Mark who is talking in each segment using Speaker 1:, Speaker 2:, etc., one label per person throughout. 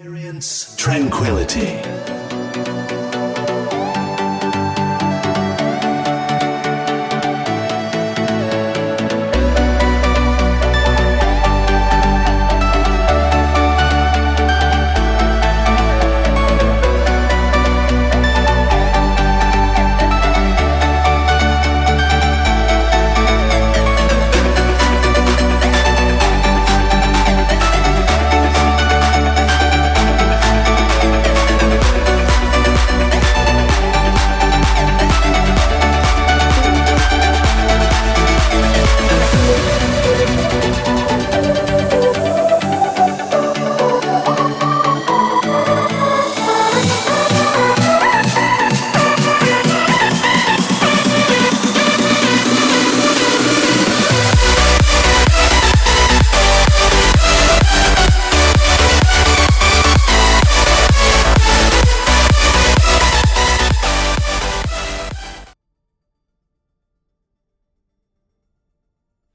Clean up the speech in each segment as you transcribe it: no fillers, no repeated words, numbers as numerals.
Speaker 1: Experience tranquility.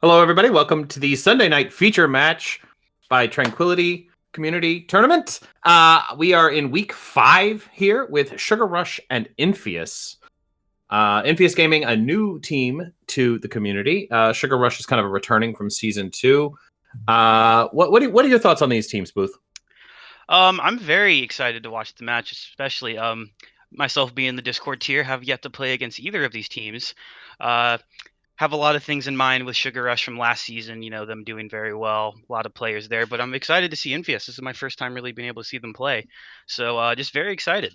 Speaker 2: Hello, everybody. Welcome to the Sunday night feature match by Tranquility Community Tournament. We are in week 5 here with Sugar Rush and Infius. Infius Gaming, a new team to the community. Sugar Rush is kind of returning from season 2. What are your thoughts on these teams, Booth?
Speaker 3: I'm very excited to watch the match, especially myself being the Discord tier, have yet to play against either of these teams. Have a lot of things in mind with Sugar Rush from last season, them doing very well, a lot of players there, but I'm excited to see Infius. This is my first time really being able to see them play. So just very excited.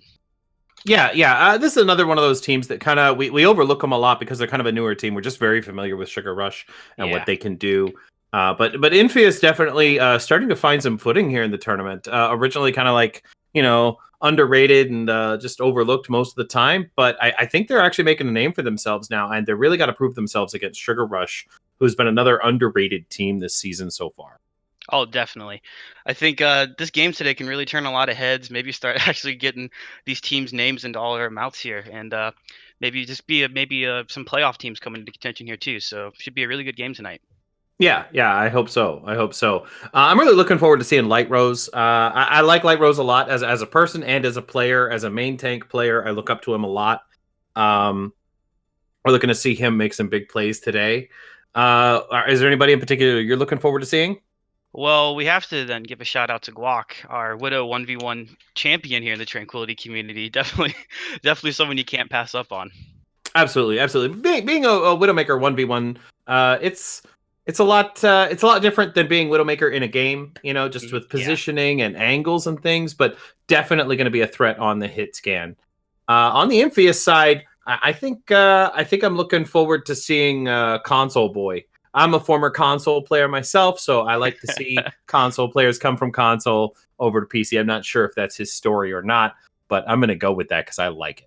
Speaker 2: Yeah. This is another one of those teams that kind of we overlook them a lot because they're kind of a newer team. We're just very familiar with Sugar Rush and what
Speaker 3: Yeah.
Speaker 2: they can do. But Infius definitely starting to find some footing here in the tournament. Originally kind of like, underrated and just overlooked most of the time. But I think they're actually making a name for themselves now, and they're really got to prove themselves against Sugar Rush, who's been another underrated team this season so far.
Speaker 3: Oh, definitely. I think this game today can really turn a lot of heads. Maybe start actually getting these teams' names into all our mouths here, and maybe just be some playoff teams coming into contention here too. So should be a really good game tonight.
Speaker 2: Yeah, I hope so. I'm really looking forward to seeing Light Rose. I like Light Rose a lot as a person and as a player, as a main tank player. I look up to him a lot. We're looking to see him make some big plays today. Is there anybody in particular you're looking forward to seeing?
Speaker 3: Well, we have to then give a shout out to Guac, our Widow 1v1 champion here in the Tranquility community. Definitely, definitely someone you can't pass up on.
Speaker 2: Absolutely. Being a Widowmaker 1v1, it's a lot different than being Widowmaker in a game, just with
Speaker 3: Yeah.
Speaker 2: positioning and angles and things, but definitely going to be a threat on the hit scan. On the Infius side, I think I'm looking forward to seeing Console Boy. I'm a former console player myself, so I like to see console players come from console over to PC. I'm not sure if that's his story or not, but I'm going to go with that because I like it.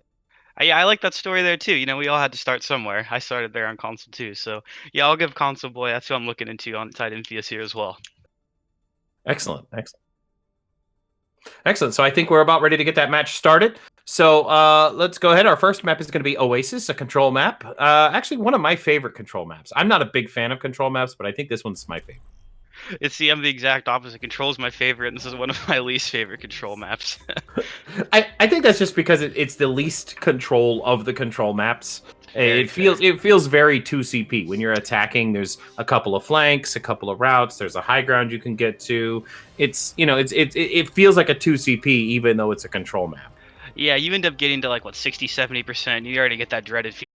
Speaker 3: Yeah, I like that story there too. We all had to start somewhere. I started there on console too. So yeah, I'll give console boy. That's who I'm looking into on side Infius here as well.
Speaker 2: Excellent. So I think we're about ready to get that match started. So let's go ahead. Our first map is going to be Oasis, a control map. Actually, one of my favorite control maps. I'm not a big fan of control maps, but I think this one's my favorite.
Speaker 3: I'm the exact opposite. Control's my favorite, and this is one of my least favorite control maps.
Speaker 2: I think that's just because it's the least control of the control maps.
Speaker 3: Very
Speaker 2: It feels very 2CP. When you're attacking, there's a couple of flanks, a couple of routes, there's a high ground you can get to. It feels like a 2CP even though it's a control map.
Speaker 3: Yeah, you end up getting to like what 60, 70%. You already get that dreaded